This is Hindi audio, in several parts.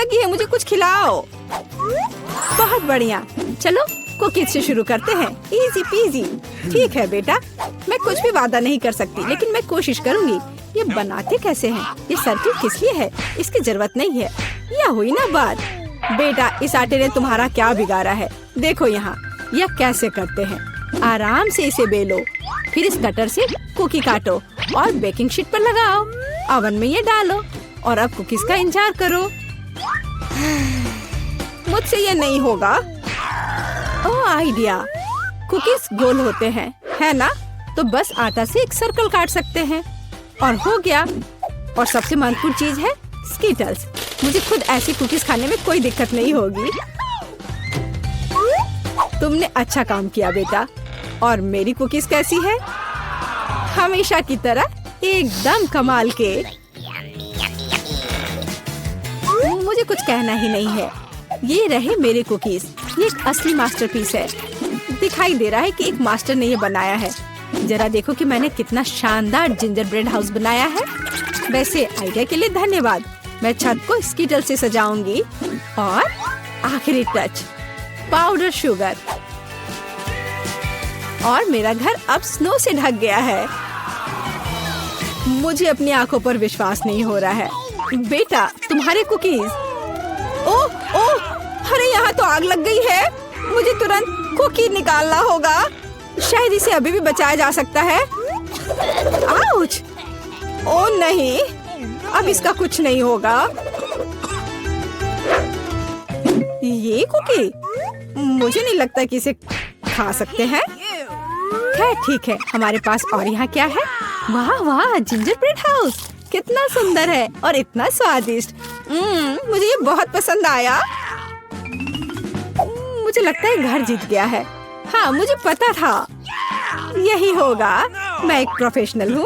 लगी है, मुझे कुछ खिलाओ। बहुत बढ़िया, चलो कुकीज से शुरू करते हैं। Easy PG. ठीक है बेटा, मैं कुछ भी वादा नहीं कर सकती, लेकिन मैं कोशिश करूंगी। ये बनाते कैसे हैं? ये सर्किल किस लिए है? इसकी जरूरत नहीं है। यह हुई ना बात। बेटा, इस आटे ने तुम्हारा क्या बिगाड़ा है? देखो यहाँ, यह कैसे करते हैं। आराम से इसे बेलो, फिर इस कटर से कुकी काटो और बेकिंग शीट पर लगाओ। ओवन में ये डालो और अब कुकीज का इंतजार करो। मुझसे ये नहीं होगा। ओह आइडिया, कुकीज गोल होते हैं, है ना? तो बस आटा से एक सर्कल काट सकते हैं और हो गया। और सबसे महत्वपूर्ण चीज है स्कीटल्स। मुझे खुद ऐसी कुकीज खाने में कोई दिक्कत नहीं होगी। तुमने अच्छा काम किया बेटा। और मेरी कुकीज कैसी है? हमेशा की तरह एकदम कमाल के। मुझे कुछ कहना ही नहीं है। ये रहे मेरे कुकीज। ये एक असली मास्टरपीस है। दिखाई दे रहा है कि एक मास्टर ने ये बनाया है। जरा देखो कि मैंने कितना शानदार जिंजर ब्रेड हाउस बनाया है। वैसे आइडिया के लिए धन्यवाद। मैं छत को स्कीटल से सजाऊंगी। और आखिरी टच, पाउडर शुगर। और मेरा घर अब स्नो से ढक गया है। मुझे अपनी आंखों पर विश्वास नहीं हो रहा है। बेटा, तुम्हारे कुकीज। ओह ओह, अरे यहाँ तो आग लग गई है। मुझे तुरंत कुकी निकालना होगा। शायद इसे अभी भी बचाया जा सकता है। आउच! ओह नहीं, अब इसका कुछ नहीं होगा। ये कुकी, मुझे नहीं लगता कि इसे खा सकते हैं। खैर ठीक है, हमारे पास और यहाँ क्या है? वाह वाह, जिंजर ब्रेड हाउस कितना सुंदर है और इतना स्वादिष्ट। मुझे ये बहुत पसंद आया। मुझे लगता है घर जीत गया है। हाँ, मुझे पता था यही होगा। मैं एक प्रोफेशनल हूँ।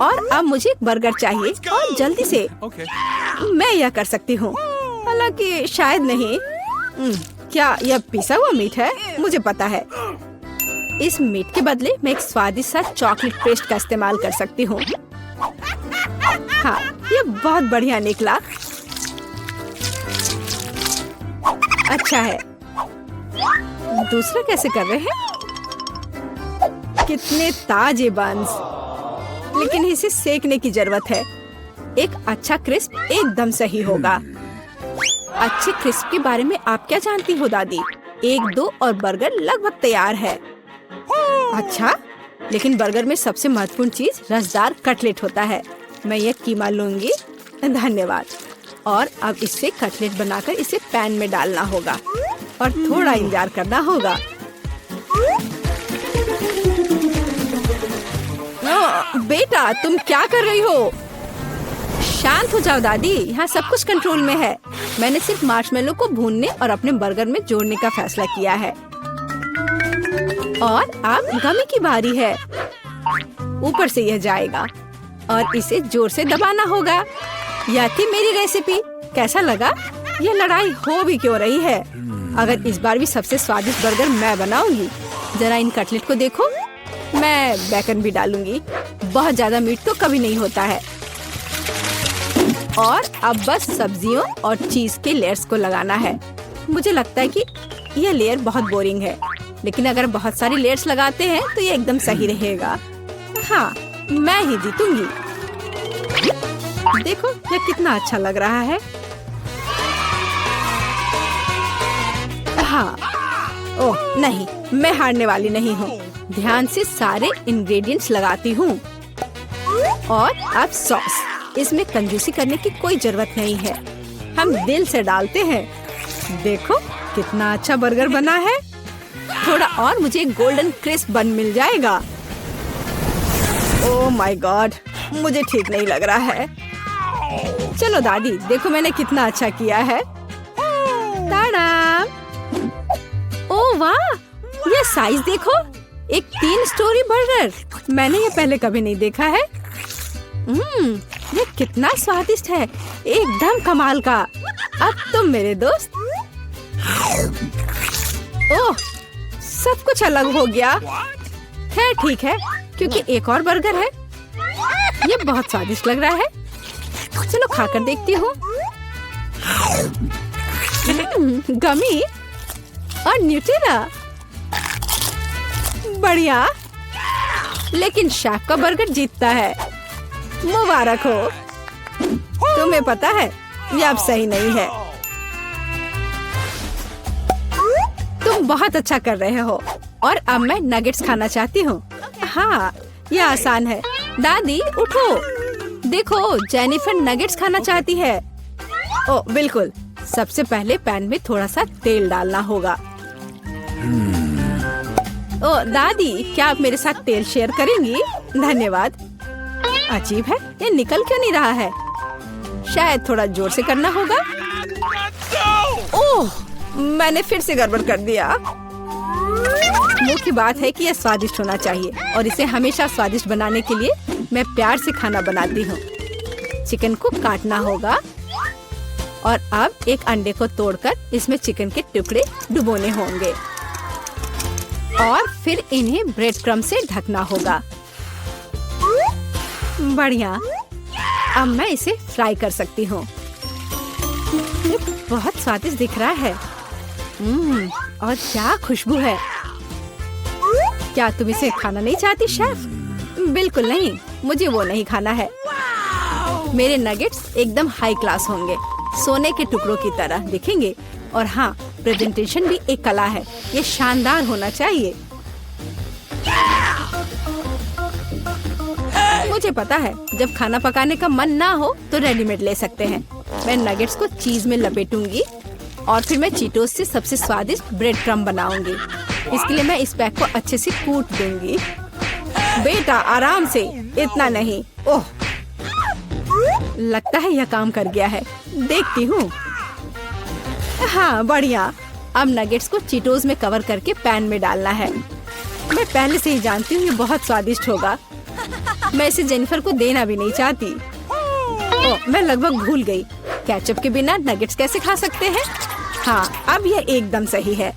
और अब मुझे एक बर्गर चाहिए और जल्दी से। मैं यह कर सकती हूँ, हालांकि शायद नहीं। क्या यह पिसा हुआ मीट है? मुझे पता है। इस मीट के बदले मैं एक स्वादिष्ट सा चॉकलेट पेस्ट का इस्तेमाल कर सकती हूँ। हाँ, ये बहुत बढ़िया निकला। अच्छा है। दूसरा कैसे कर रहे हैं? कितने ताजे बंस, लेकिन इसे सेकने की जरूरत है। एक अच्छा क्रिस्प एकदम सही होगा। अच्छे क्रिस्प के बारे में आप क्या जानती हो दादी? 1-2 और बर्गर लगभग तैयार है। अच्छा, लेकिन बर्गर में सबसे महत्वपूर्ण चीज रसदार कटलेट होता है। मैं ये कीमा लूंगी। धन्यवाद। और अब इससे कटलेट बनाकर इसे पैन में डालना होगा और थोड़ा इंतजार करना होगा। बेटा, तुम क्या कर रही हो? शांत हो जाओ दादी, यहाँ सब कुछ कंट्रोल में है। मैंने सिर्फ मार्शमेलो को भूनने और अपने बर्गर में जोड़ने का फैसला किया है। और अब गमी की बारी है। ऊपर से यह जाएगा और इसे जोर से दबाना होगा। यह थी मेरी रेसिपी। कैसा लगा? यह लड़ाई हो भी क्यों रही है? अगर इस बार भी सबसे स्वादिष्ट बर्गर मैं बनाऊंगी। जरा इन कटलेट को देखो। मैं बेकन भी डालूंगी। बहुत ज्यादा मीट तो कभी नहीं होता है। और अब बस सब्जियों और चीज के लेयर्स को लगाना है। मुझे लगता है कि यह लेयर बहुत बोरिंग है, लेकिन अगर बहुत सारी लेयर्स लगाते हैं तो ये एकदम सही रहेगा। हाँ, मैं ही जीतूंगी। देखो यह कितना अच्छा लग रहा है। हाँ, ओह नहीं, मैं हारने वाली नहीं हूँ। ध्यान से सारे इंग्रेडिएंट्स लगाती हूँ। और अब सॉस। इसमें कंजूसी करने की कोई जरूरत नहीं है। हम दिल से डालते हैं। देखो कितना अच्छा बर्गर बना है। थोड़ा और मुझे गोल्डन क्रिस्प बन मिल जाएगा। ओह माय गॉड, मुझे ठीक नहीं लग रहा है। चलो दादी, देखो मैंने कितना अच्छा किया है। ताड़ा! ओह वाह, ये साइज देखो। एक 3 स्टोरी बर्गर। मैंने ये पहले कभी नहीं देखा है। ये कितना स्वादिष्ट है, एकदम कमाल का। अब तुम मेरे दोस्त। ओह, सब कुछ अलग हो गया। खैर ठीक है, क्योंकि एक और बर्गर है। ये बहुत स्वादिष्ट लग रहा है। चलो खाकर देखती हूँ। गमी और न्यूटेला, बढ़िया। लेकिन शेफ का बर्गर जीतता है। मुबारक हो। तुम्हें पता है ये अब सही नहीं है। तुम बहुत अच्छा कर रहे हो और अब मैं नगेट्स खाना चाहती हूँ। हाँ, ये आसान है। दादी उठो, देखो जेनिफर नगेट्स खाना चाहती है। ओ बिल्कुल, सबसे पहले पैन में थोड़ा सा तेल डालना होगा। ओ दादी, क्या आप मेरे साथ तेल शेयर करेंगी? धन्यवाद। अजीब है, ये निकल क्यों नहीं रहा है? शायद थोड़ा जोर से करना होगा। ओह, मैंने फिर से गड़बड़ कर दिया। मुख्य बात है कि यह स्वादिष्ट होना चाहिए और इसे हमेशा स्वादिष्ट बनाने के लिए मैं प्यार से खाना बनाती हूँ। चिकन को काटना होगा और अब एक अंडे को तोड़कर इसमें चिकन के टुकड़े डुबोने होंगे और फिर इन्हें ब्रेड क्रम्ब से ढकना होगा। बढ़िया, अब मैं इसे फ्राई कर सकती हूँ। ये बहुत स्वादिष्ट दिख रहा है। और क्या खुशबू है। क्या तुम इसे खाना नहीं चाहती शेफ? बिल्कुल नहीं, मुझे वो नहीं खाना है। मेरे नगेट्स एकदम हाई क्लास होंगे, सोने के टुकड़ों की तरह दिखेंगे। और हाँ, प्रेजेंटेशन भी एक कला है, ये शानदार होना चाहिए। मुझे पता है, जब खाना पकाने का मन ना हो तो रेडीमेड ले सकते हैं। मैं नगेट्स को चीज में लपेटूंगी और फिर मैं चीटोस से सबसे स्वादिष्ट ब्रेड क्रम्ब बनाऊंगी। इसके लिए मैं इस पैक को अच्छे से कूट दूंगी। बेटा आराम से, इतना नहीं। ओह, लगता है यह काम कर गया है। देखती हूँ। हाँ बढ़िया। अब नगेट्स को चीटोस में कवर करके पैन में डालना है। मैं पहले से ही जानती हूँ ये बहुत स्वादिष्ट होगा। मैं इसे जेनिफर को देना भी नहीं चाहती। ओह, मैं लगभग भूल गई, केचप के बिना नगेट्स कैसे खा सकते हैं? हाँ, अब यह एकदम सही है।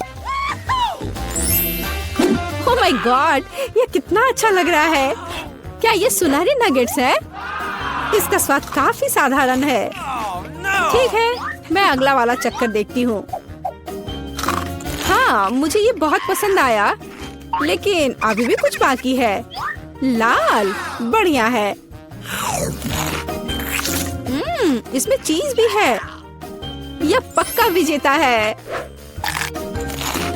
ओह माय गॉड, ये कितना अच्छा लग रहा है। क्या ये सुनहरे नगेट्स है? इसका स्वाद काफी साधारण है। ठीक है, मैं अगला वाला चक्कर देखती हूँ। हाँ, मुझे ये बहुत पसंद आया, लेकिन अभी भी कुछ बाकी है। लाल, बढ़िया है। इसमें चीज भी है। यह पक्का विजेता है।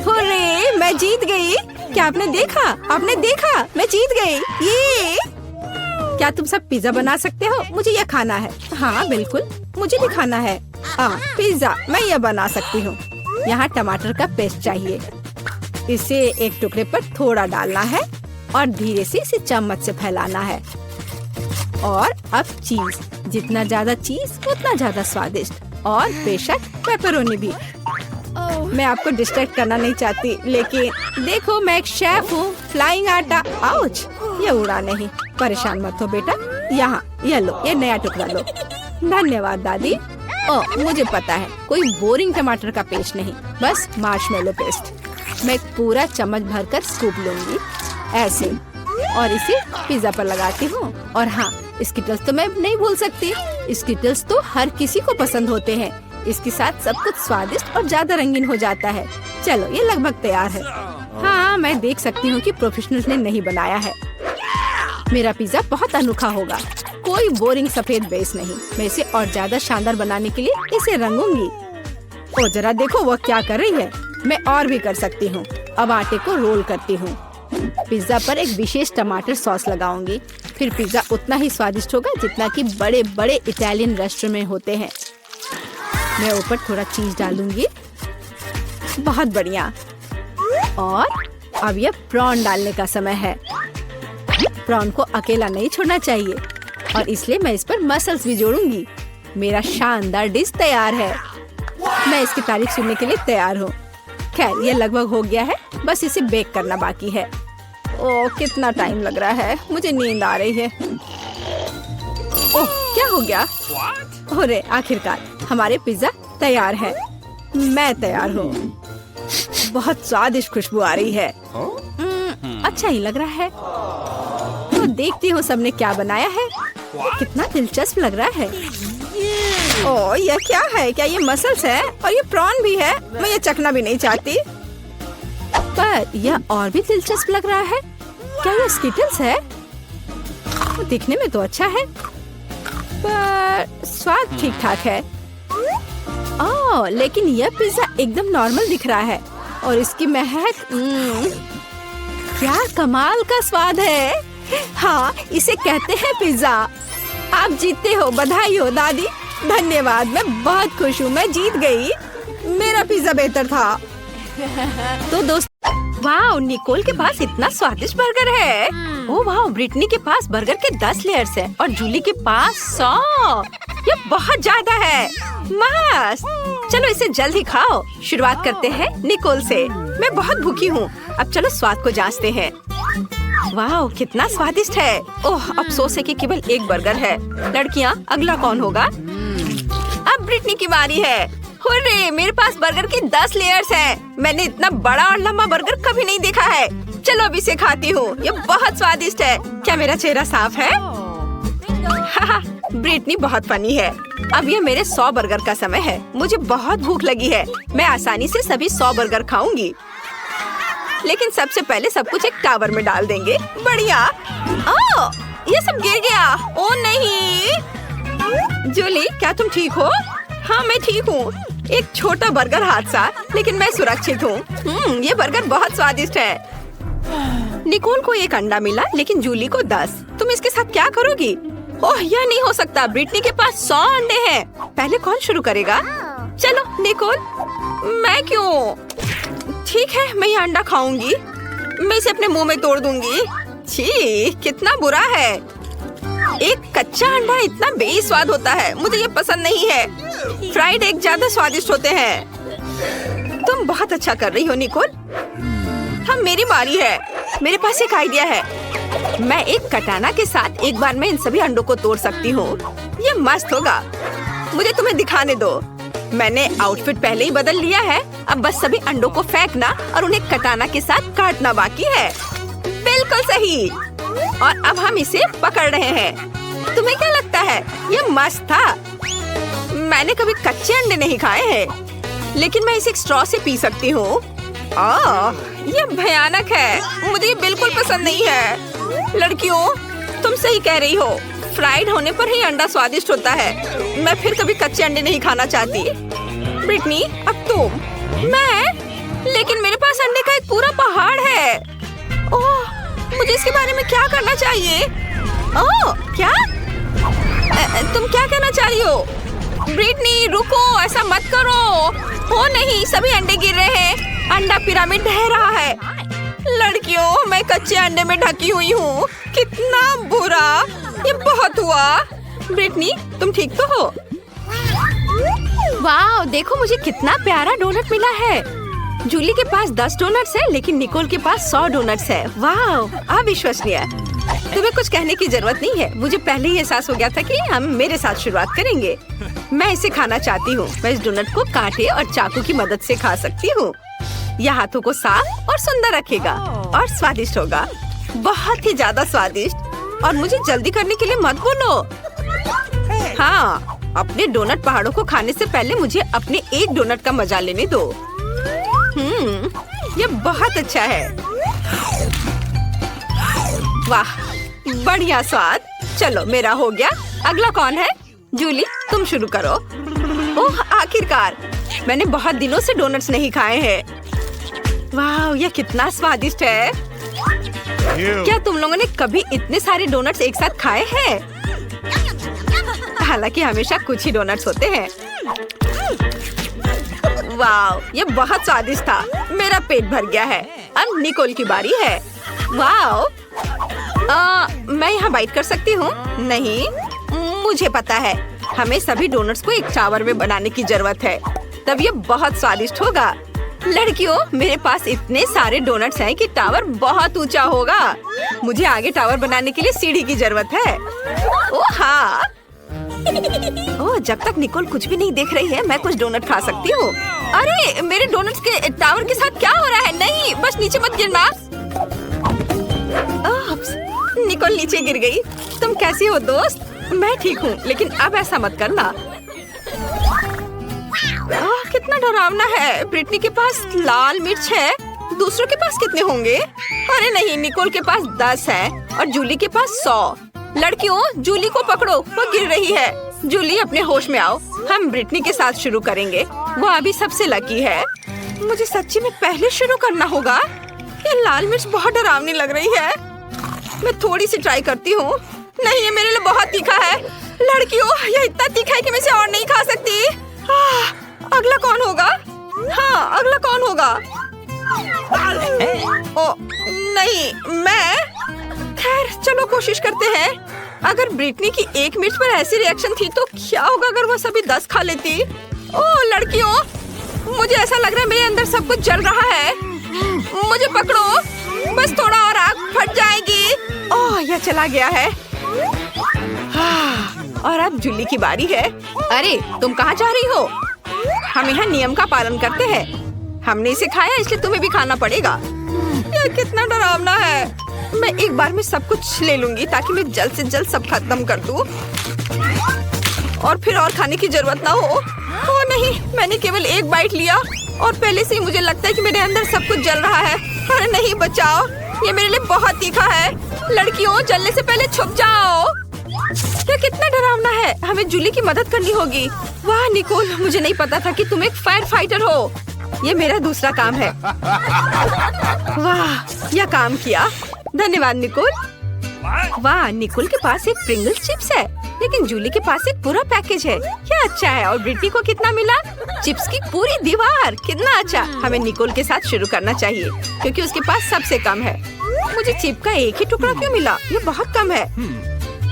हुर्रे, मैं जीत गई। क्या आपने देखा? आपने देखा? मैं जीत गई। ये क्या तुम सब पिज्जा बना सकते हो? मुझे यह खाना है। हाँ बिल्कुल, मुझे भी खाना है। पिज्जा मैं यह बना सकती हूँ। यहाँ टमाटर का पेस्ट चाहिए। इसे एक टुकड़े पर थोड़ा डालना है और धीरे से इसे चम्मच से फैलाना है। और अब चीज, जितना ज्यादा चीज उतना ज्यादा स्वादिष्ट। और बेशक पेपरोनी भी। मैं आपको डिस्ट्रैक्ट करना नहीं चाहती, लेकिन देखो मैं एक शेफ हूँ। फ्लाइंग आटा, आउच, ये उड़ा नहीं। परेशान मत हो बेटा। यहाँ ये लो, ये नया टुकड़ा लो। धन्यवाद दादी। ओह, मुझे पता है, कोई बोरिंग टमाटर का पेस्ट नहीं, बस मार्शमेलो पेस्ट। मैं पूरा चम्मच भरकर स्कूप लूंगी ऐसे और इसे पिज्जा पर लगाती हूँ। और हाँ, स्किटल्स तो मैं नहीं भूल सकती। स्किटल्स तो हर किसी को पसंद होते हैं। इसके साथ सब कुछ स्वादिष्ट और ज्यादा रंगीन हो जाता है। चलो, ये लगभग तैयार है। हाँ, मैं देख सकती हूँ कि प्रोफेशनल्स ने नहीं बनाया है। मेरा पिज्जा बहुत अनोखा होगा, कोई बोरिंग सफेद बेस नहीं। मैं इसे और ज्यादा शानदार बनाने के लिए इसे रंगूंगी। ओ जरा देखो वो क्या कर रही है। मैं और भी कर सकती हूँ। अब आटे को रोल करती हूँ। पिज्जा पर एक विशेष टमाटर सॉस लगाऊंगी। फिर पिज्जा उतना ही स्वादिष्ट होगा जितना कि बड़े बड़े इटालियन रेस्टोरेंट में होते हैं। मैं ऊपर थोड़ा चीज डालूंगी। बहुत बढ़िया। और अब यह प्रॉन डालने का समय है। प्रॉन को अकेला नहीं छोड़ना चाहिए और इसलिए मैं इस पर मसल्स भी जोड़ूंगी। मेरा शानदार डिश तैयार है। मैं इसकी तारीफ सुनने के लिए तैयार हूँ। खैर, ये लगभग हो गया है, बस इसे बेक करना बाकी है। ओह, कितना टाइम लग रहा है, मुझे नींद आ रही है। ओह, क्या हो गया? अरे आखिरकार हमारे पिज्जा तैयार है। मैं तैयार हूँ। बहुत स्वादिष्ट खुशबू आ रही है। अच्छा ही लग रहा है। तो देखती हूँ सबने क्या बनाया है। कितना दिलचस्प लग रहा है। ओह, यह क्या है? क्या ये मसल्स है? और ये प्रॉन भी है? मैं ये चखना भी नहीं चाहती। पर यह और भी दिलचस्प लग रहा है। क्या ये स्किटल्स है? दिखने में तो अच्छा है, पर स्वाद ठीक ठाक है। ओह, लेकिन यह पिज्जा एकदम नॉर्मल दिख रहा है और इसकी महक क्या कमाल का स्वाद है। हाँ, इसे कहते हैं पिज्जा। आप जीतते हो, बधाई हो दादी। धन्यवाद, मैं बहुत खुश हूँ, मैं जीत गई। मेरा पिज्जा बेहतर था। तो दोस्त, वाह, निकोल के पास इतना स्वादिष्ट बर्गर है। ओह वाह, ब्रिटनी के पास बर्गर के 10 लेयर्स हैं और जूली के पास 100। ये बहुत ज्यादा है। मस्त, चलो इसे जल्दी खाओ। शुरुआत करते हैं निकोल से। मैं बहुत भूखी हूँ। अब चलो स्वाद को जांचते हैं। वाह, कितना स्वादिष्ट है। ओह, अफसोस है कि केवल एक बर्गर है। लड़कियाँ, अगला कौन होगा? अब ब्रिटनी की बारी है। हुर्रे, मेरे पास बर्गर के 10 लेयर्स हैं। मैंने इतना बड़ा और लंबा बर्गर कभी नहीं देखा है। चलो अब इसे खाती हूँ। ये बहुत स्वादिष्ट है। क्या मेरा चेहरा साफ है? ब्रिटनी बहुत फनी है। अब ये मेरे 100 बर्गर का समय है। मुझे बहुत भूख लगी है। मैं आसानी से सभी 100 बर्गर खाऊंगी, लेकिन सबसे पहले सब कुछ एक टावर में डाल देंगे। बढ़िया। ओह, ये सब गिर गया। ओह नहीं। जूली, क्या तुम ठीक हो? हाँ, मैं ठीक हूँ। एक छोटा बर्गर हादसा, लेकिन मैं सुरक्षित हूँ। ये बर्गर बहुत स्वादिष्ट है। निकोल को 1 अंडा मिला, लेकिन जूली को 10। तुम इसके साथ क्या करोगी? ओह, यह नहीं हो सकता। ब्रिटनी के पास 100 अंडे हैं। पहले कौन शुरू करेगा? चलो निकोल। मैं क्यों? ठीक है, मैं ये अंडा खाऊंगी। मैं इसे अपने मुंह में तोड़ दूंगी। छी, कितना बुरा है। एक कच्चा अंडा इतना बेस्वाद होता है। मुझे ये पसंद नहीं है। फ्राइड एग ज्यादा स्वादिष्ट होते हैं। तुम बहुत अच्छा कर रही हो निकोल। हम, मेरी बारी है। मेरे पास एक आइडिया है। मैं एक कटाना के साथ एक बार में इन सभी अंडों को तोड़ सकती हूँ। ये मस्त होगा। मुझे तुम्हें दिखाने दो। मैंने आउटफिट पहले ही बदल लिया है। अब बस सभी अंडों को फेंकना और उन्हें कटाना के साथ काटना बाकी है। बिल्कुल सही। और अब हम इसे पकड़ रहे हैं। तुम्हें क्या लगता है? ये मस्त था। मैंने कभी कच्चे अंडे नहीं खाए हैं, लेकिन मैं इसे एक स्ट्रॉ से पी सकती हूँ। ये भयानक है। मुझे ये बिल्कुल पसंद नहीं है। लड़कियों, तुम सही कह रही हो। फ्राइड होने पर ही अंडा स्वादिष्ट होता है। मैं फिर कभी कच्चे अंडे नहीं खाना चाहती। ब्रिटनी, अब तुम। मैं? लेकिन मेरे पास अंडे का एक पूरा पहाड़ है। ओह, मुझे इसके बारे में क्या करना चाहिए? ओह, क्या? तुम क्या कहना चाह रही हो? ब्रिटनी, रुको, ऐसा मत करो। ओ नहीं, सभी अंडे गिर रहे हैं। अंडा पिरामिड ढह रहा है। लड़कियों, मैं कच्चे अंडे में ढकी हुई हूँ। कितना बुरा। ये बहुत हुआ। ब्रिटनी, तुम ठीक तो हो? वाह, देखो मुझे कितना प्यारा डोनट मिला है। जूली के पास 10 डोनट्स है, लेकिन निकोल के पास 100 डोनट्स है। वाह, अविश्वसनीय। तुम्हें कुछ कहने की जरूरत नहीं है। मुझे पहले ही एहसास हो गया था कि हम मेरे साथ शुरुआत करेंगे। मैं इसे खाना चाहती हूँ। मैं इस डोनट को कांटे और चाकू की मदद से खा सकती हूँ। यह हाथों को साफ और सुंदर रखेगा और स्वादिष्ट होगा। बहुत ही ज्यादा स्वादिष्ट। और मुझे जल्दी करने के लिए मत बोलो। हाँ, अपने डोनट पहाड़ों को खाने से पहले मुझे अपने एक डोनट का मजा लेने दो। ये बहुत अच्छा है। वाह, बढ़िया स्वाद। चलो, मेरा हो गया। अगला कौन है? जूली, तुम शुरू करो। ओह, आखिरकार। मैंने बहुत दिनों से डोनट्स नहीं खाए हैं। वाह, यह कितना स्वादिष्ट है। क्या तुम लोगों ने कभी इतने सारे डोनट्स एक साथ खाए हैं? हालांकि हमेशा कुछ ही डोनट्स होते हैं। वाह, ये बहुत स्वादिष्ट था। मेरा पेट भर गया है। अब निकोल की बारी है। वाह, मैं यहाँ बाइट कर सकती हूँ? नहीं, मुझे पता है। हमें सभी डोनट्स को एक टावर में बनाने की जरूरत है, तब ये बहुत स्वादिष्ट होगा। लड़कियों, मेरे पास इतने सारे डोनट्स हैं कि टावर बहुत ऊंचा होगा। मुझे आगे टावर बनाने के लिए सीढ़ी की जरूरत है। ओह हाँ। ओह, जब तक निकोल कुछ भी नहीं देख रही है, मैं कुछ डोनट खा सकती हूँ। अरे, मेरे डोनट्स के टावर के साथ क्या हो रहा है? नहीं, बस नीचे मत गिरना। निकोल नीचे गिर गई। तुम कैसी हो दोस्त? मैं ठीक हूँ, लेकिन अब ऐसा मत करना। डरावना है। ब्रिटनी के पास लाल मिर्च है, दूसरों के पास कितने होंगे? अरे नहीं, निकोल के पास 10 है और जूली के पास 100। लड़कियों, जूली को पकड़ो, वो गिर रही है। जूली, अपने होश में आओ। हम ब्रिटनी के साथ शुरू करेंगे, वो अभी सबसे लकी है। मुझे सच्ची में पहले शुरू करना होगा। ये लाल मिर्च बहुत डरावनी लग रही है। मैं थोड़ी सी ट्राई करती हूँ। नहीं, ये मेरे लिए बहुत तीखा है। लड़कियों, ये इतना तीखा है कि मैं इसे और नहीं खा सकती। अगला कौन होगा? हाँ, अगला कौन होगा? ओ नहीं, मैं। खैर, चलो कोशिश करते हैं। अगर ब्रिटनी की एक मिर्च पर ऐसी रिएक्शन थी तो क्या होगा अगर वो सभी 10 खा लेती? ओह लड़कियों, मुझे ऐसा लग रहा है मेरे अंदर सब कुछ जल रहा है। मुझे पकड़ो, बस थोड़ा और आग फट जाएगी। ओह, यह चला गया है। और अब जूली की बारी है। अरे, तुम कहाँ जा रही हो? हम यहाँ नियम का पालन करते हैं। हमने इसे खाया इसलिए तुम्हें भी खाना पड़ेगा। यह कितना डरावना है। मैं एक बार में सब कुछ ले लूंगी ताकि मैं जल्द से जल्द सब खत्म कर दूं और फिर और खाने की जरूरत ना हो। ओ नहीं, मैंने केवल एक बाइट लिया और पहले से ही मुझे लगता है कि मेरे अंदर सब कुछ जल रहा है। अरे नहीं, बचाओ, ये मेरे लिए बहुत तीखा है। लड़कियों, जलने से पहले छुप जाओ। ये कितना डरावना है। हमें जूली की मदद करनी होगी। वाह निकोल, मुझे नहीं पता था कि तुम एक फायर फाइटर हो। ये मेरा दूसरा काम है। वाह, यह काम किया। धन्यवाद निकोल। वाह, निकोल के पास एक प्रिंगल्स चिप्स है, लेकिन जूली के पास एक पूरा पैकेज है। क्या अच्छा है। और ब्रिटनी को कितना मिला? चिप्स की पूरी दीवार। कितना अच्छा। हमें निकोल के साथ शुरू करना चाहिए क्योंकि उसके पास सबसे कम है। मुझे चिप का एक ही टुकड़ा क्यों मिला? ये बहुत कम है।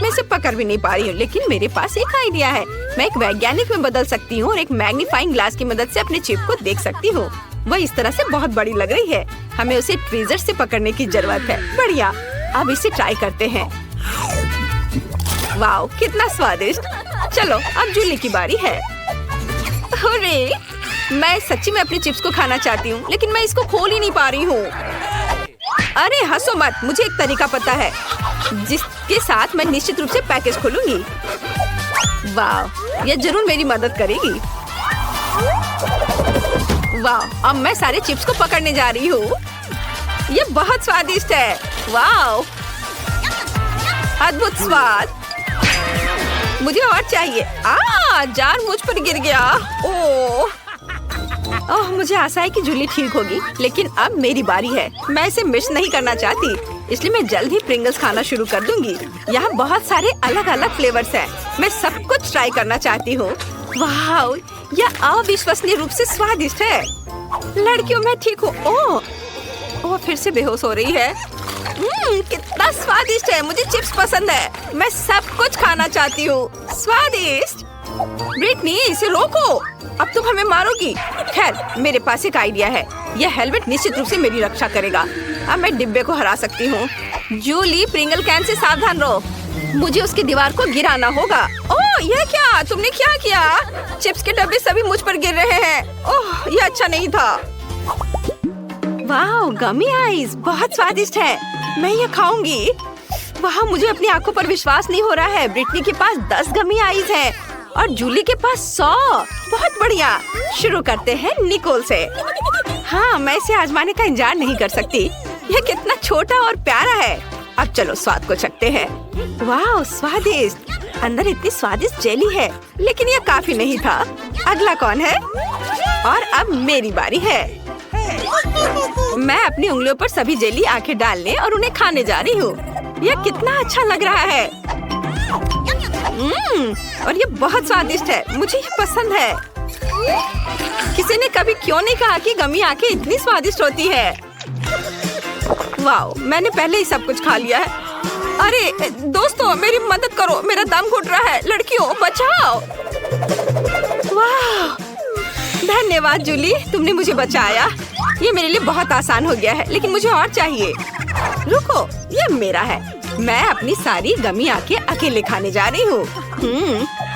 मैं इसे पकड़ भी नहीं पा रही हूँ, लेकिन मेरे पास एक आइडिया है। मैं एक वैज्ञानिक में बदल सकती हूँ और एक मैग्नीफाइंग ग्लास की मदद से अपने चिप को देख सकती हूँ। वह इस तरह से बहुत बड़ी लग रही है। हमें उसे ट्वीजर से पकड़ने की जरूरत है। बढ़िया, अब इसे ट्राई करते हैं। वाओ, कितना स्वादिष्ट। चलो, अब जूली की बारी है। अरे, मैं सच्ची में अपने चिप्स को खाना चाहती हूँ, लेकिन मैं इसको खोल ही नहीं पा रही हूँ। अरे हंसो मत, मुझे एक तरीका पता है जिसके साथ मैं निश्चित रूप से पैकेज खोलूंगी। वाह, यह जरूर मेरी मदद करेगी। वाह, अब मैं सारे चिप्स को पकड़ने जा रही हूँ। ये बहुत स्वादिष्ट है। वाह, अद्भुत स्वाद। मुझे और चाहिए। जार मुझ पर गिर गया। ओह, मुझे आशा है कि जूली ठीक होगी, लेकिन अब मेरी बारी है। मैं इसे मिस नहीं करना चाहती, इसलिए मैं जल्द ही प्रिंगल्स खाना शुरू कर दूंगी। यहाँ बहुत सारे अलग अलग फ्लेवर्स हैं। मैं सब कुछ ट्राई करना चाहती हूँ। वाह, यह अविश्वसनीय रूप से स्वादिष्ट है। लड़कियों, मैं ठीक हूँ। ओह, वो फिर से बेहोश हो रही है। कितना स्वादिष्ट है। मुझे चिप्स पसंद है। मैं सब कुछ खाना चाहती हूँ। स्वादिष्ट। ब्रिटनी, इसे रोको, अब तुम हमें मारोगी। खैर, मेरे पास एक आइडिया है। यह हेलमेट निश्चित रूप से मेरी रक्षा करेगा। अब मैं डिब्बे को हरा सकती हूँ। जूली, प्रिंगल कैन से सावधान रहो। मुझे उसकी दीवार को गिराना होगा। ओह, यह क्या? तुमने क्या किया? चिप्स के डब्बे सभी मुझ पर गिर रहे हैं। ओह, यह अच्छा नहीं था। वाह, गमी आइस बहुत स्वादिष्ट है। मैं ये खाऊंगी। वाह, मुझे अपनी आंखों पर विश्वास नहीं हो रहा है। ब्रिटनी के पास 10 गमी आइस है और जूली के पास 100। बहुत बढ़िया। शुरू करते हैं निकोल से। हाँ, मैं इसे आजमाने का इंतजार नहीं कर सकती। यह कितना छोटा और प्यारा है। अब चलो स्वाद को चखते हैं। वाह, स्वादिष्ट। अंदर इतनी स्वादिष्ट जेली है, लेकिन यह काफी नहीं था। अगला कौन है? और अब मेरी बारी है। मैं अपनी उंगलियों पर सभी जेली आंखें डालने और उन्हें खाने जा रही हूँ। यह कितना अच्छा लग रहा है। और ये बहुत स्वादिष्ट है। मुझे ये पसंद है। किसी ने कभी क्यों नहीं कहा कि गमी आंखें इतनी स्वादिष्ट होती है। वाह, मैंने पहले ही सब कुछ खा लिया है। अरे दोस्तों, मेरी मदद करो, मेरा दम घुट रहा है। लड़कियों, बचाओ। वाह, धन्यवाद जूली, तुमने मुझे बचाया। ये मेरे लिए बहुत आसान हो गया है, लेकिन मुझे और चाहिए। रुको, ये मेरा है। मैं अपनी सारी गमी आंखें अकेले खाने जा रही हूँ।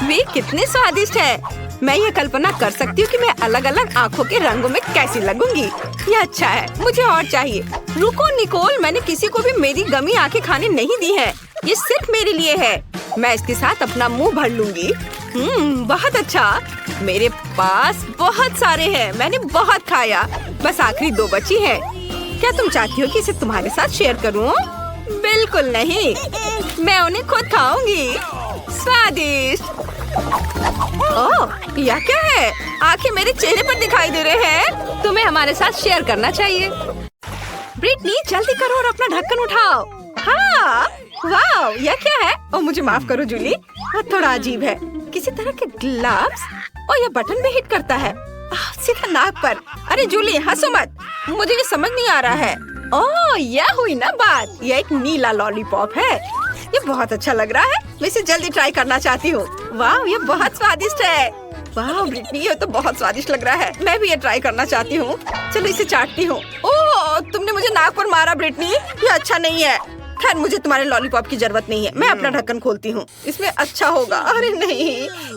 वे कितने स्वादिष्ट है। मैं ये कल्पना कर सकती हूँ कि मैं अलग अलग आँखों के रंगों में कैसी लगूंगी। ये अच्छा है, मुझे और चाहिए। रुको निकोल, मैंने किसी को भी मेरी गमी आंखें खाने नहीं दी है। ये सिर्फ मेरे लिए है। मैं इसके साथ अपना मुंह भर लूंगी। बहुत अच्छा। मेरे पास बहुत सारे हैं, मैंने बहुत खाया, बस आखिरी 2 बची हैं। क्या तुम चाहती हो कि इसे तुम्हारे साथ शेयर करूं? बिल्कुल नहीं, मैं उन्हें खुद खाऊंगी। स्वादिष्ट। ओह, यह क्या है? आंखें मेरे चेहरे पर दिखाई दे रहे हैं। तुम्हें हमारे साथ शेयर करना चाहिए। ब्रिटनी जल्दी करो और अपना ढक्कन उठाओ। हाँ, वाह, यह क्या है? ओह, मुझे माफ करो जूली, यह थोड़ा अजीब है। किसी तरह के ग्लव्स और यह बटन भी हिट करता है। सीधा नाक पर। अरे जूली, हंसो मत, मुझे ये समझ नहीं आ रहा है। ओह, यह हुई ना बात। यह एक नीला लॉलीपॉप है। ये बहुत अच्छा लग रहा है, मैं इसे जल्दी ट्राई करना चाहती हूँ। वाह, ये बहुत स्वादिष्ट है। वाह ब्रिटनी, ये तो बहुत स्वादिष्ट लग रहा है। मैं भी ये ट्राई करना चाहती हूँ। चलो इसे चाटती हूँ। ओह, तुमने मुझे नाक पर मारा ब्रिटनी, ये अच्छा नहीं है। खैर, मुझे तुम्हारे लॉलीपॉप की जरूरत नहीं है। मैं अपना ढक्कन खोलती हूँ, इसमें अच्छा होगा। अरे नहीं,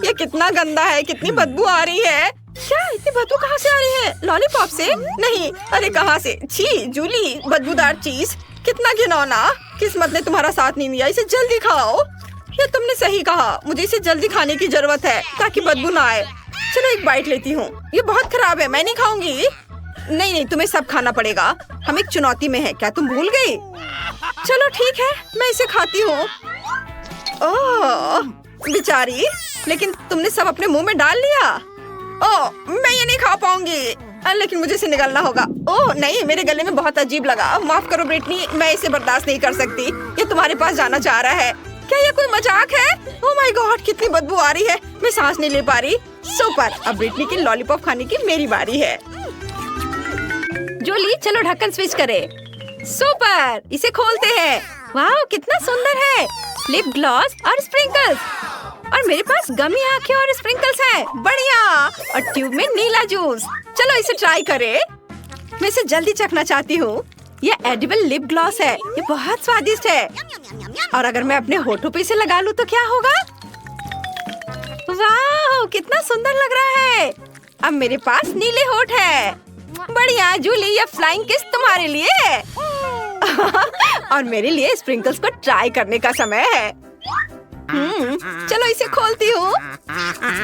ये कितना गंदा है, कितनी बदबू आ रही है। क्या इतनी बदबू कहाँ से आ रही है? लॉलीपॉप से? नहीं, अरे कहाँ से? छी जूली, बदबूदार चीज, कितना घिनौना। किस्मत ने तुम्हारा साथ नहीं दिया। इसे जल्दी खाओ। ये तुमने सही कहा, मुझे इसे जल्दी खाने की जरूरत है ताकि बदबू ना आए। चलो एक बाइट लेती हूँ। ये बहुत खराब है, मैं नहीं खाऊंगी। नहीं, तुम्हें सब खाना पड़ेगा। हम एक चुनौती में हैं, क्या तुम भूल गई? चलो ठीक है, मैं इसे खाती हूँ। ओह बेचारी, लेकिन तुमने सब अपने मुंह में डाल लिया। ओह, मैं ये नहीं खा पाऊंगी, लेकिन मुझे इसे निगलना होगा। ओह नहीं, मेरे गले में बहुत अजीब लगा। माफ करो ब्रिटनी, मैं इसे बर्दाश्त नहीं कर सकती। ये तुम्हारे पास जाना चाह रहा है। क्या ये कोई मजाक है? ओह माय गॉड, कितनी बदबू आ रही है, मैं सांस नहीं ले पा रही। सुपर, अब ब्रिटनी की लॉलीपॉप खाने की मेरी बारी है। जूली, चलो ढक्कन स्विच करें। सुपर, इसे खोलते हैं। वाह, कितना सुंदर है। लिप ग्लॉस और स्प्रिंकल्स, और मेरे पास गमी आंखें और स्प्रिंकल्स हैं। बढ़िया, और ट्यूब में नीला जूस। चलो इसे ट्राई करें। मैं इसे जल्दी चखना चाहती हूँ। ये एडिबल लिप ग्लॉस है, ये बहुत स्वादिष्ट है। और अगर मैं अपने होठों पे इसे लगा लूँ तो क्या होगा? वाह, कितना सुंदर लग रहा है। अब मेरे पास नीले होठ है। बढ़िया जूली, ये फ्लाइंग किस तुम्हारे लिए है। और मेरे लिए स्प्रिंकल्स को ट्राई करने का समय है। चलो इसे खोलती हूँ।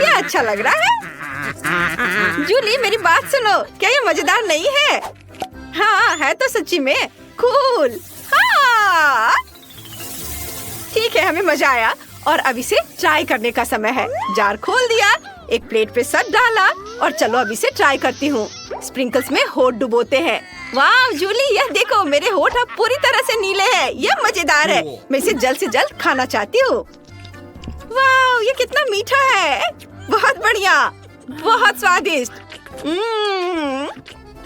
ये अच्छा लग रहा है। जूली, मेरी बात सुनो, क्या ये मजेदार नहीं है? हाँ है तो सच्ची में कूल। हाँ ठीक है, हमें मजा आया और अब इसे ट्राई करने का समय है। जार खोल दिया, एक प्लेट पे सब डाला और चलो अब इसे ट्राई करती हूँ। स्प्रिंकल्स में होठ डुबोते हैं। वाह जूली, यह देखो, मेरे होठ अब पूरी तरह से नीले हैं। यह मजेदार है, मैं इसे जल्द से जल्द खाना चाहती हूँ। वाह, ये कितना मीठा है। बहुत बढ़िया, बहुत स्वादिष्ट।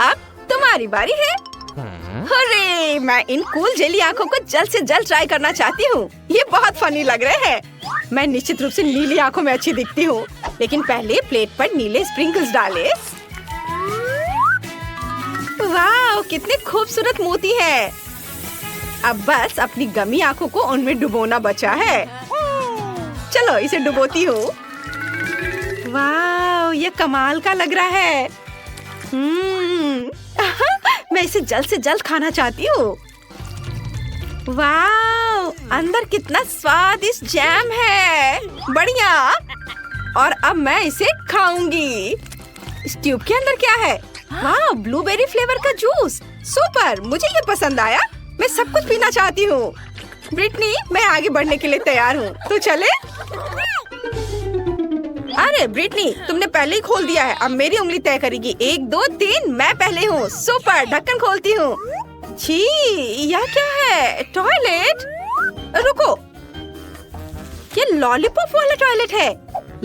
अब तुम्हारी बारी है। अरे, मैं इन कूल जेली आंखों को जल्द से जल्द ट्राई करना चाहती हूँ। ये बहुत फनी लग रहे हैं। मैं निश्चित रूप से नीली आंखों में अच्छी दिखती हूँ, लेकिन पहले प्लेट पर नीले स्प्रिंकल्स डाले। वाह, कितने खूबसूरत मोती है। अब बस अपनी गमी आंखों को उनमें डुबोना बचा है। चलो इसे डुबोती हूँ। वाह, ये कमाल का लग रहा है। मैं इसे जल्द से जल्द खाना चाहती हूँ। वाह, अंदर कितना स्वादिष्ट जैम है। बढ़िया, और अब मैं इसे खाऊंगी। इस ट्यूब के अंदर क्या है? वाह, ब्लूबेरी फ्लेवर का जूस। सुपर, मुझे ये पसंद आया। मैं सब कुछ पीना चाहती हूँ। ब्रिटनी, मैं आगे बढ़ने के लिए तैयार हूँ, तो चले? अरे ब्रिटनी, तुमने पहले ही खोल दिया है। अब मेरी उंगली तय करेगी। 1 2 3, मैं पहले हूँ। सुपर, ढक्कन खोलती हूँ। छी, यह क्या है? टॉयलेट? रुको, ये लॉलीपॉप वाला टॉयलेट है।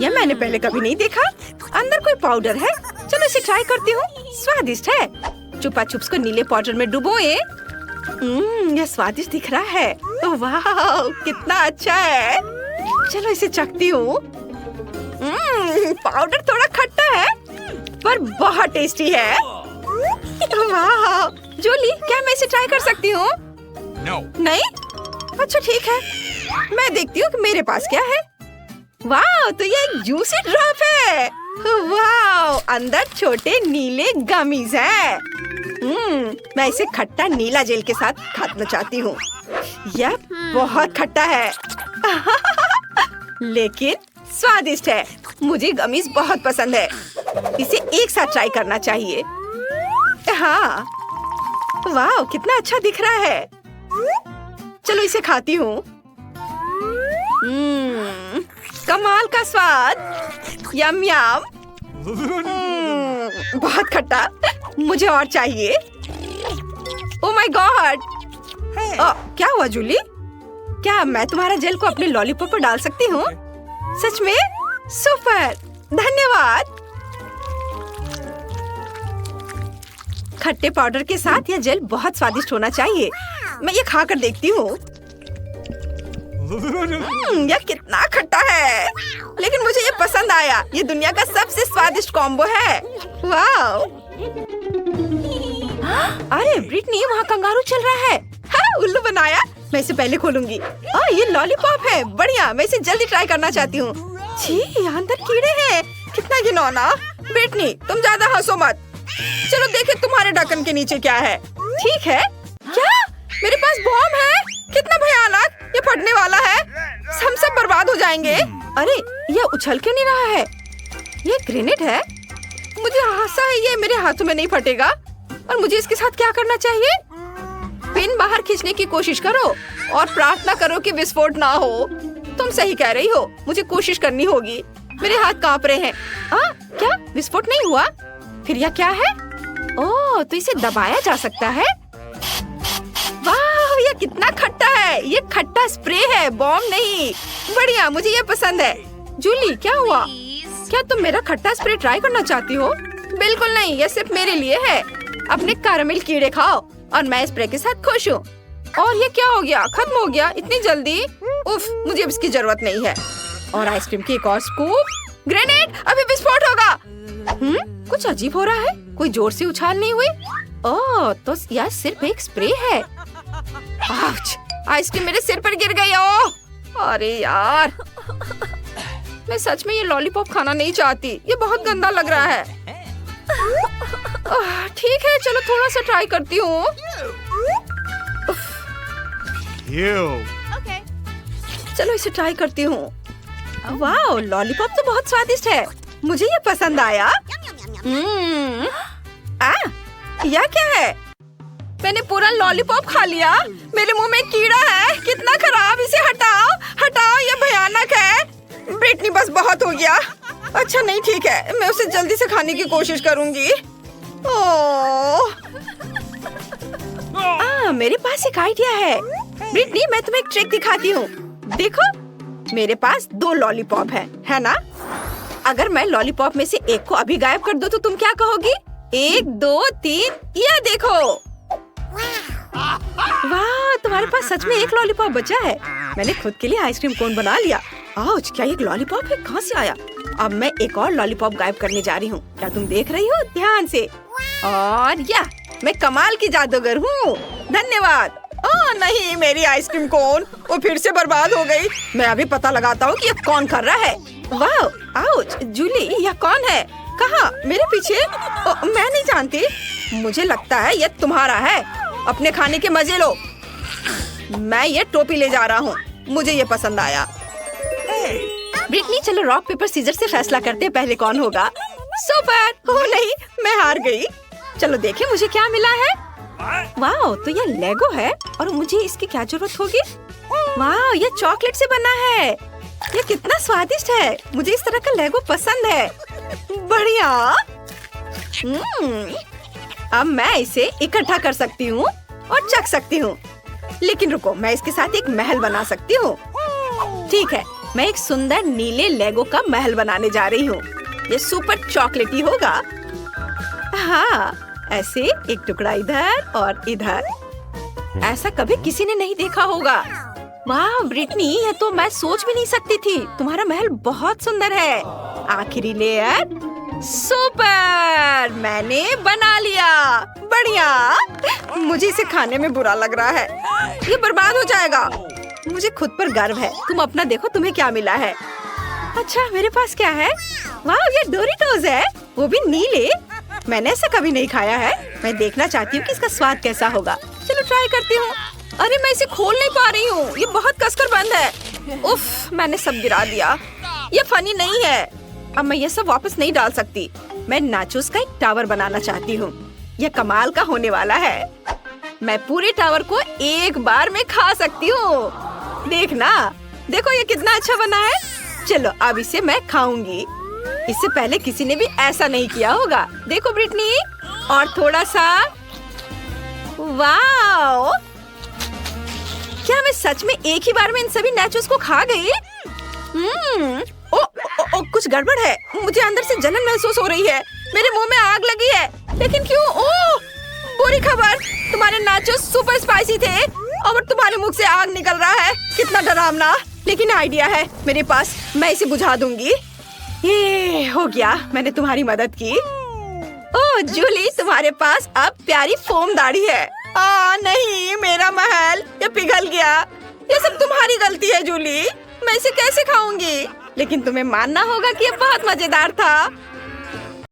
यह मैंने पहले कभी नहीं देखा। अंदर कोई पाउडर है। चलो इसे ट्राई करती हूँ। स्वादिष्ट है। चुपा चुप्स को नीले पाउडर में डुबोए। यह स्वादिष्ट दिख रहा है। वाह, कितना अच्छा है। चलो इसे चखती हूँ। पाउडर थोड़ा खट्टा है, पर बहुत टेस्टी है। वाह जूली, क्या मैं इसे ट्राई कर सकती हूँ? नहीं? अच्छा ठीक है, मैं देखती हूँ कि मेरे पास क्या है। वाह, तो ये एक जूसी ड्रॉप है। वाह, अंदर छोटे नीले गमीज हैं। मैं इसे खट्टा नीला जेल के साथ खाना चाहती हूँ। यह बहुत खट्टा है। लेकिन स्वादिष्ट है। मुझे गमीज बहुत पसंद है। इसे एक साथ ट्राई करना चाहिए। हाँ, वाह कितना अच्छा दिख रहा है। चलो इसे खाती हूँ। कमाल का स्वाद। यम यम। बहुत खट्टा। मुझे और चाहिए। Oh my God. क्या हुआ जूली? क्या मैं तुम्हारा जेल को अपने लॉलीपॉप पर डाल सकती हूँ? सच में? सुपर, धन्यवाद। खट्टे पाउडर के साथ यह जेल बहुत स्वादिष्ट होना चाहिए। मैं ये खाकर देखती हूँ। यह कितना खट्टा है, लेकिन मुझे ये पसंद आया। ये दुनिया का सबसे स्वादिष्ट कॉम्बो है। वाह! अरे ब्रिटनी, वहाँ कंगारू चल रहा है। हाँ, उल्लू बनाया। मैं इसे पहले खोलूंगी। ये लॉलीपॉप है। बढ़िया, मैं इसे जल्दी ट्राई करना चाहती हूँ। छी, अंदर कीड़े हैं। कितना घिनौना। ब्रिटनी, तुम ज्यादा हंसो मत। चलो देखे तुम्हारे ढक्कन के नीचे क्या है। ठीक है। क्या मेरे पास बॉम्ब है? कितना भयानक। ये फटने वाला है। हम सब बर्बाद हो जाएंगे। अरे ये उछल क्यों नहीं रहा है? ये ग्रेनेड है। मुझे आशा है ये मेरे हाथों में नहीं फटेगा। और मुझे इसके साथ क्या करना चाहिए? पिन बाहर खींचने की कोशिश करो और प्रार्थना करो कि विस्फोट ना हो। तुम सही कह रही हो। मुझे कोशिश करनी होगी। मेरे हाथ कांप रहे हैं। क्या विस्फोट नहीं हुआ? फिर यह क्या है? ओह, तो इसे दबाया जा सकता है। वाह, यह कितना खट्टा है। ये खट्टा स्प्रे है, बॉम्ब नहीं। बढ़िया, मुझे ये पसंद है। जूली, क्या हुआ? क्या तुम मेरा खट्टा स्प्रे ट्राई करना चाहती हो? बिल्कुल नहीं, यह सिर्फ मेरे लिए है। अपने कैरेमल कीड़े खाओ और मैं स्प्रे के साथ खुश हूँ। और ये क्या हो गया? खत्म हो गया इतनी जल्दी? उफ, मुझे अब इसकी जरूरत नहीं है। और आइसक्रीम की एक और स्कूप। ग्रेनेड, अभी विस्फोट होगा। कुछ अजीब हो रहा है। कोई जोर से उछाल नहीं हुई। ओह, तो यह सिर्फ एक स्प्रे है। आउच! आइसक्रीम मेरे सिर पर गिर गई। ओह, अरे यार, मैं सच में ये लॉलीपॉप खाना नहीं चाहती। ये बहुत गंदा लग रहा है। ठीक है, चलो थोड़ा सा ट्राई करती हूँ। चलो इसे ट्राई करती हूँ। वाह, लॉलीपॉप तो बहुत स्वादिष्ट है। मुझे ये पसंद आया। यह क्या है? मैंने पूरा लॉलीपॉप खा लिया। मेरे मुंह में कीड़ा है। कितना खराब। इसे हटाओ, हटाओ, ये भयानक है। ब्रिटनी, बस बहुत हो गया। अच्छा नहीं, ठीक है, मैं उसे जल्दी से खाने की कोशिश करूंगी। मेरे पास एक आइडिया है। ब्रिटनी, मैं तुम्हें एक ट्रिक दिखाती हूँ। देखो, मेरे पास 2 लॉलीपॉप है ना? अगर मैं लॉलीपॉप में से एक को अभी गायब कर दूं तो तुम क्या कहोगी? 1 2 3, यह देखो। वाह, तुम्हारे पास सच में एक लॉलीपॉप बचा है। मैंने खुद के लिए आइसक्रीम कोन बना लिया। आउच, क्या एक लॉलीपॉप है? कहाँ से आया? अब मैं एक और लॉलीपॉप गायब करने जा रही हूँ। क्या तुम देख रही हो? ध्यान से। और या, मैं कमाल की जादूगर हूँ। धन्यवाद। नहीं, मेरी आइसक्रीम कोन वो फिर से बर्बाद हो गई। मैं अभी पता लगाता हूँ कि ये कौन कर रहा है। वाह, आउच, जूली, यह कौन है? कहाँ? मेरे पीछे? मैं नहीं जानती। मुझे लगता है ये तुम्हारा है। अपने खाने के मजे लो। मैं ये टोपी ले जा रहा हूँ। मुझे ये पसंद आया। ब्रिटनी, चलो रॉक पेपर सीजर से फैसला करते हैं पहले कौन होगा। सुपर। ओह नहीं, मैं हार गई। चलो देखें मुझे क्या मिला है। वाह, तो ये लेगो है और मुझे इसकी क्या जरूरत होगी? वाह, ये चॉकलेट से बना है। ये कितना स्वादिष्ट है। मुझे इस तरह का लेगो पसंद है। बढ़िया। अब मैं इसे इकट्ठा कर सकती हूँ और चख सकती हूँ। लेकिन रुको, मैं इसके साथ एक महल बना सकती हूँ। ठीक है, मैं एक सुंदर नीले लेगो का महल बनाने जा रही हूँ। ये सुपर चॉकलेटी होगा। हाँ, ऐसे एक टुकड़ा इधर और इधर। ऐसा कभी किसी ने नहीं देखा होगा। वाह ब्रिटनी, ये तो मैं सोच भी नहीं सकती थी। तुम्हारा महल बहुत सुंदर है। आखिरी लेयर। सुपर, मैंने बना लिया। बढ़िया। मुझे इसे खाने में बुरा लग रहा है। ये बर्बाद हो जाएगा। मुझे खुद पर गर्व है। तुम अपना देखो, तुम्हें क्या मिला है। अच्छा, मेरे पास क्या है? वाह, ये डोरिटोज है, वो भी नीले। मैंने ऐसा कभी नहीं खाया है। मैं देखना चाहती हूँ कि इसका स्वाद कैसा होगा। चलो ट्राई करती हूँ। अरे मैं इसे खोल नहीं पा रही हूँ। ये बहुत कसकर बंद है। उफ, मैंने सब गिरा दिया। ये फनी नहीं है। अब मैं ये सब वापस नहीं डाल सकती। मैं नाचोस का एक टावर बनाना चाहती हूँ। यह कमाल का होने वाला है। मैं पूरे टावर को एक बार में खा सकती हूँ। देखना, देखो ये कितना अच्छा बना है। चलो अब इसे मैं खाऊंगी। इससे पहले किसी ने भी ऐसा नहीं किया होगा। देखो ब्रिटनी, और थोड़ा सा। वाओ! क्या मैं सच में एक ही बार में इन सभी नाचोस को खा गई? कुछ गड़बड़ है। मुझे अंदर से जलन महसूस हो रही है। मेरे मुंह में आग लगी है। लेकिन क्यों? ओह, बुरी खबर, तुम्हारे नाचोस सुपर स्पाइसी थे और तुम्हारे मुंह से आग निकल रहा है। कितना डरावना। लेकिन आइडिया है मेरे पास, मैं इसे बुझा दूंगी। ये हो गया, मैंने तुम्हारी मदद की। ओह जूली, तुम्हारे पास अब प्यारी फोम दाढ़ी है। नहीं, मेरा महल ये पिघल गया। ये सब तुम्हारी गलती है जूली। मैं इसे कैसे खाऊंगी? लेकिन तुम्हें मानना होगा कि ये बहुत मजेदार था।